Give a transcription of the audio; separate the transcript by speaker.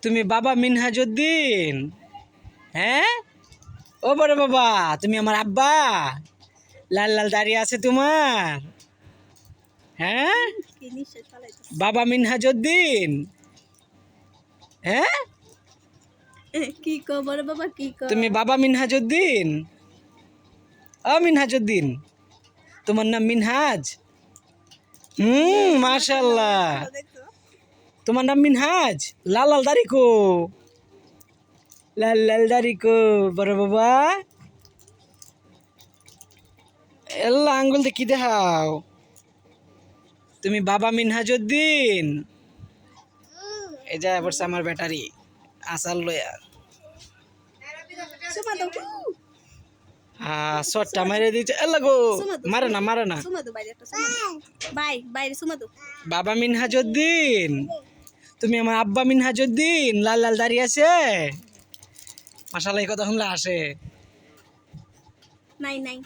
Speaker 1: তুমি বাবা মিনহাজউদ্দিন? হ্যাঁ, ও বড় বাবা, তুমি আমার আব্বা? লাল লাল দাঁড়িয়ে আছে তোমার? হ্যাঁ, বাবা মিনহাজউদ্দিন? হ্যাঁ,
Speaker 2: কি কো বড় বাবা, কি কো?
Speaker 1: তুমি বাবা মিনহাজউদ্দিন? ও মিনহাজউদ্দিন, তোমার নাম মিনহাজ? মাশাআল্লাহ, তোমার নাম মিনহাজ? লাল লাল দাড়ি কো? লাল লাল দাড়ি কো বড় বাবা? এল্লা আঙ্গুল দিয়ে কি দেখাও? তুমি বাবা মিনহাজউদ্দিন? এই যা পড়ছে আমার ব্যাটারি আসাল লয়া।
Speaker 2: সুমা দাও।
Speaker 1: শটটা মেরে দিচ্ছে। এল্লা গো, মারে না মারে না।
Speaker 2: সুমা দাও, বাইরে একটা সুমা দাও। বাইরে সুমা দাও।
Speaker 1: বাবা মিনহাজউদ্দিন, তুমি আমার আব্বা মিনহাজউদ্দিন? লাল লাল দাঁড়িয়ে আছে। মাশাআল্লাহ, এই কথা শুনলে আসে।
Speaker 2: নাই।